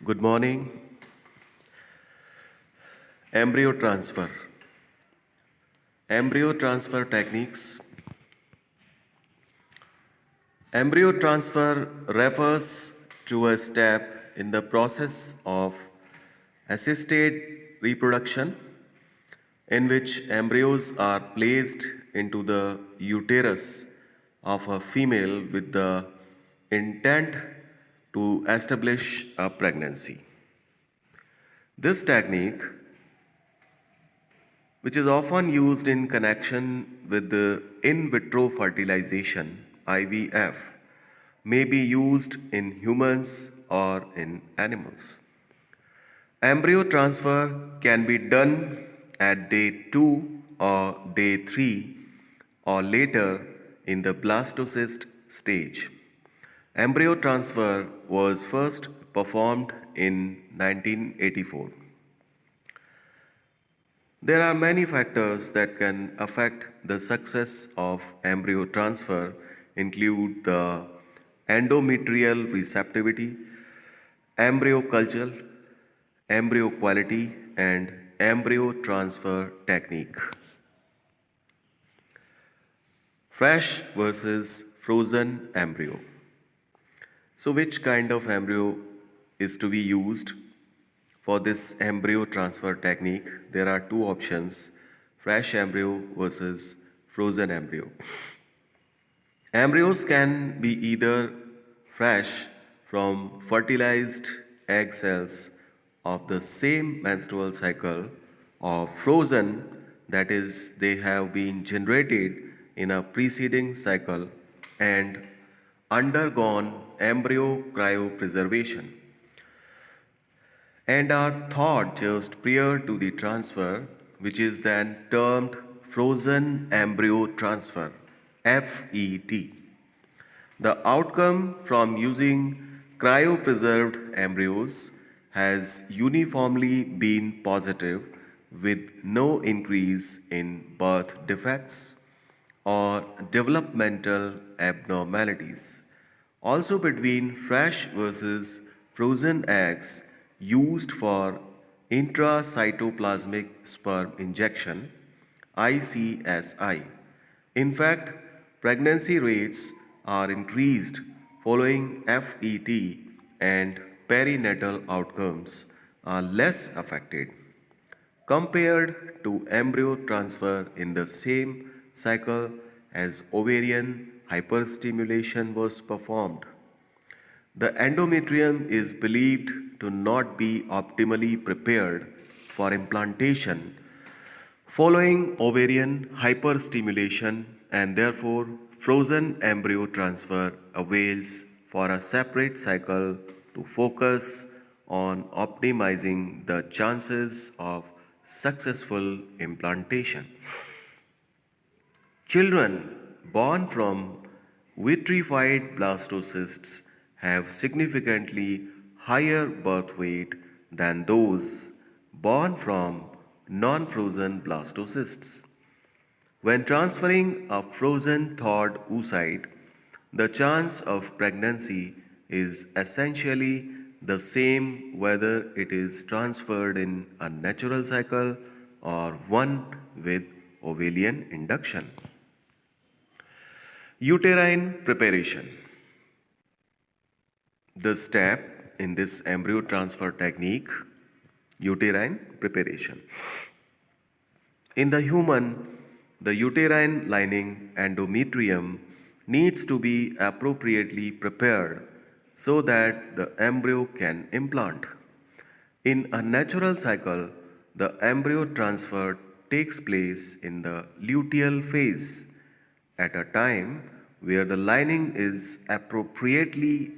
Good morning. Embryo transfer. Embryo transfer techniques. Embryo transfer refers to a step in the process of assisted reproduction in which embryos are placed into the uterus of a female with the intent to establish a pregnancy. This technique, which is often used in connection with the in vitro fertilization (IVF), may be used in humans or in animals. Embryo transfer can be done at day 2 or day 3 or later in the blastocyst stage. Embryo transfer was first performed in 1984. There are many factors that can affect the success of embryo transfer include the endometrial receptivity, embryo culture, embryo quality, and embryo transfer technique. Fresh versus frozen embryo. So which kind of embryo is to be used? For this embryo transfer technique, there are two options, fresh embryo versus frozen embryo. Embryos can be either fresh from fertilized egg cells of the same menstrual cycle or frozen, that is, they have been generated in a preceding cycle and undergone embryo cryopreservation and are thawed just prior to the transfer, which is then termed frozen embryo transfer (FET). The outcome from using cryopreserved embryos has uniformly been positive, with no increase in birth defects or developmental abnormalities. Also, between fresh versus frozen eggs used for intracytoplasmic sperm injection (ICSI). In fact, pregnancy rates are increased following FET and perinatal outcomes are less affected compared to embryo transfer in the same cycle as ovarian hyperstimulation was performed. The endometrium is believed to not be optimally prepared for implantation following ovarian hyperstimulation, and therefore frozen embryo transfer avails for a separate cycle to focus on optimizing the chances of successful implantation. Children born from vitrified blastocysts have significantly higher birth weight than those born from non frozen blastocysts. When transferring a frozen thawed oocyte, the chance of pregnancy is essentially the same whether it is transferred in a natural cycle or one with ovarian induction. Uterine preparation. The step in this embryo transfer technique, uterine preparation. In the human, the uterine lining endometrium needs to be appropriately prepared so that the embryo can implant. In a natural cycle, the embryo transfer takes place in the luteal phase at a time where the lining is appropriately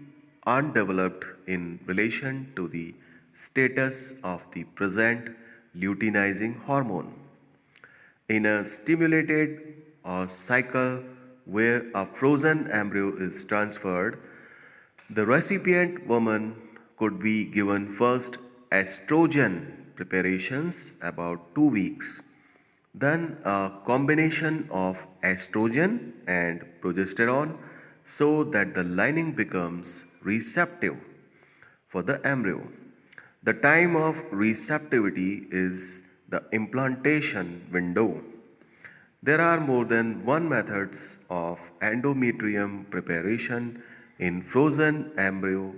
undeveloped in relation to the status of the present luteinizing hormone. In a stimulated cycle where a frozen embryo is transferred, the recipient woman could be given first estrogen preparations about 2 weeks, then a combination of estrogen and progesterone so that the lining becomes receptive for the embryo. The time of receptivity is the implantation window. There are more than one methods of endometrium preparation in frozen embryo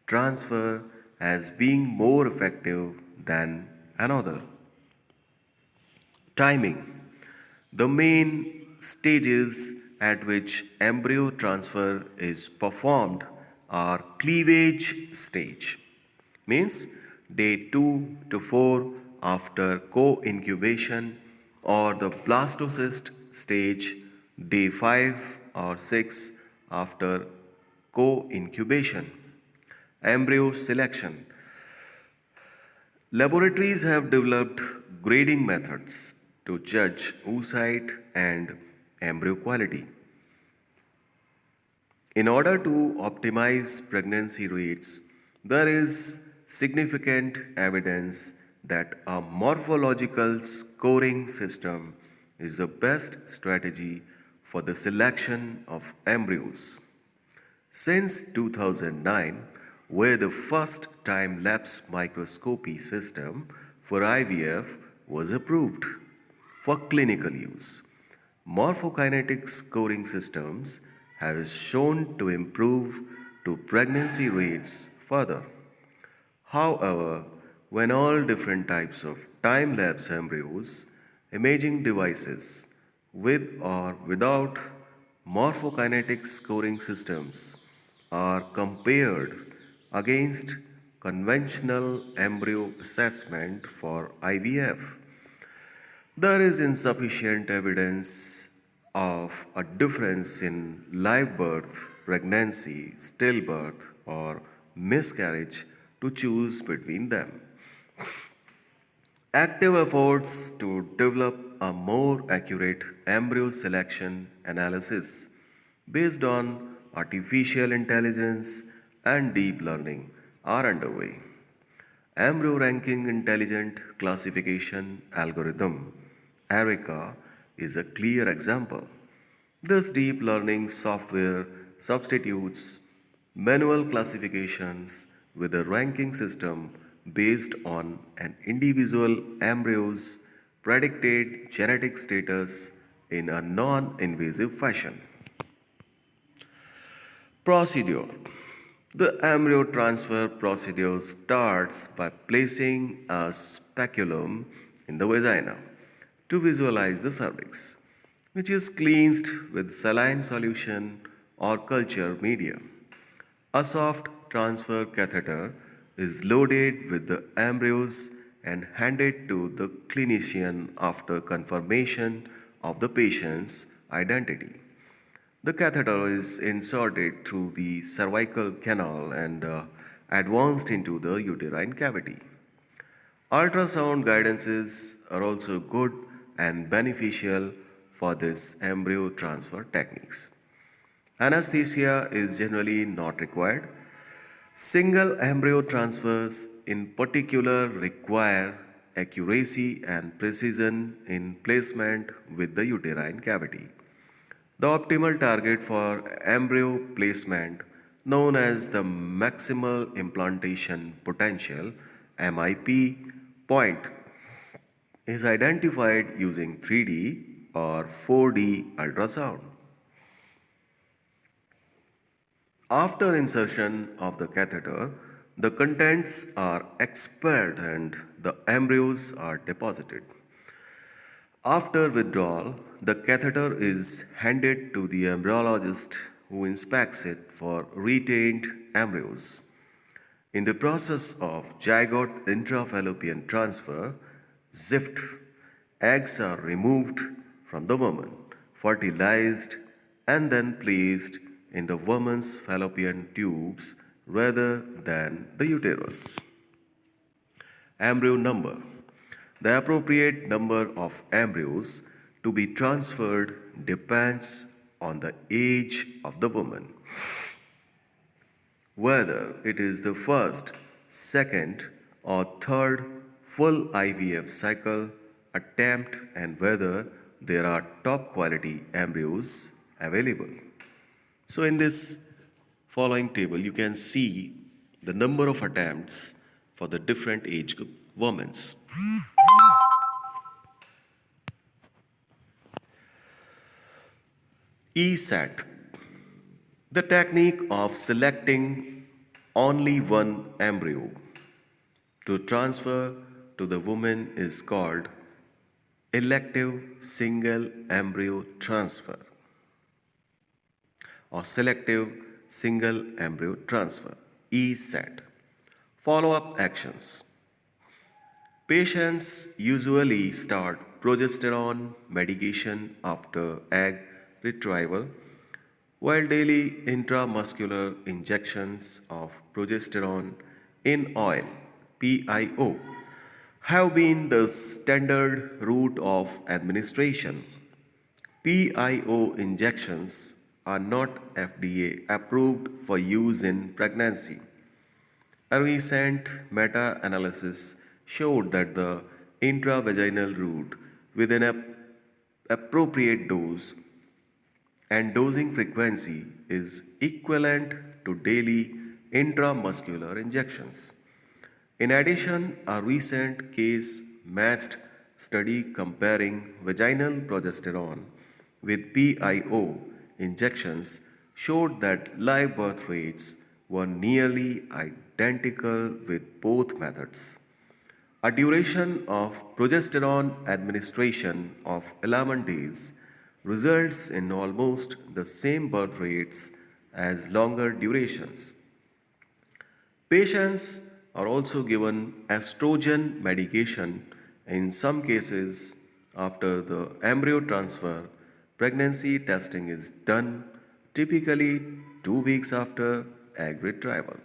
transfer as being more effective than another. Timing. The main stages at which embryo transfer is performed are cleavage stage, means day 2 to 4 after co-incubation, or the blastocyst stage, day 5 or 6 after co-incubation. Embryo selection. Laboratories have developed grading methods to judge oocyte and embryo quality. In order to optimize pregnancy rates, there is significant evidence that a morphological scoring system is the best strategy for the selection of embryos. Since 2009, where the first time-lapse microscopy system for IVF was approved for clinical use, morphokinetic scoring systems have shown to improve to pregnancy rates further. However, when all different types of time-lapse embryos, imaging devices with or without morphokinetic scoring systems are compared against conventional embryo assessment for IVF, there is insufficient evidence of a difference in live birth, pregnancy, stillbirth, or miscarriage to choose between them. Active efforts to develop a more accurate embryo selection analysis based on artificial intelligence and deep learning are underway. Embryo Ranking Intelligent Classification Algorithm, ERICA, is a clear example. This deep learning software substitutes manual classifications with a ranking system based on an individual embryo's predicted genetic status in a non invasive fashion. Procedure. The embryo transfer procedure starts by placing a speculum in the vagina to visualize the cervix, which is cleansed with saline solution or culture media. A soft transfer catheter is loaded with the embryos and handed to the clinician after confirmation of the patient's identity. The catheter is inserted through the cervical canal and advanced into the uterine cavity. Ultrasound guidances are also good and beneficial for this embryo transfer techniques. Anesthesia is generally not required. Single embryo transfers in particular require accuracy and precision in placement with the uterine cavity. The optimal target for embryo placement, known as the maximal implantation potential MIP point, is identified using 3D or 4D ultrasound. After insertion of the catheter, the contents are expelled and the embryos are deposited. After withdrawal, the catheter is handed to the embryologist who inspects it for retained embryos. In the process of zygote intrafallopian transfer, ZIFT, eggs are removed from the woman, fertilized, and then placed in the woman's fallopian tubes rather than the uterus. Embryo number. The appropriate number of embryos to be transferred depends on the age of the woman. Whether it is the first, second, or third full IVF cycle attempt and whether there are top quality embryos available. So, in this following table, you can see the number of attempts for the different age group women. ESAT, the technique of selecting only one embryo to transfer to the woman is called elective single embryo transfer or selective single embryo transfer, ESAT. Follow up actions. Patients usually start progesterone medication after egg retrieval, while daily intramuscular injections of progesterone in oil, PIO, have been the standard route of administration. PIO injections are not FDA approved for use in pregnancy. A recent meta analysis showed that the intravaginal route with an appropriate dose and dosing frequency is equivalent to daily intramuscular injections. In addition, a recent case matched study comparing vaginal progesterone with PIO injections showed that live birth rates were nearly identical with both methods. A duration of progesterone administration of 11 days results in almost the same birth rates as longer durations. Patients are also given estrogen medication in some cases after the embryo transfer. Pregnancy testing is done typically 2 weeks after egg retrieval.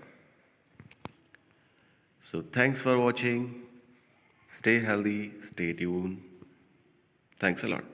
So, thanks for watching. Stay healthy, stay tuned. Thanks a lot.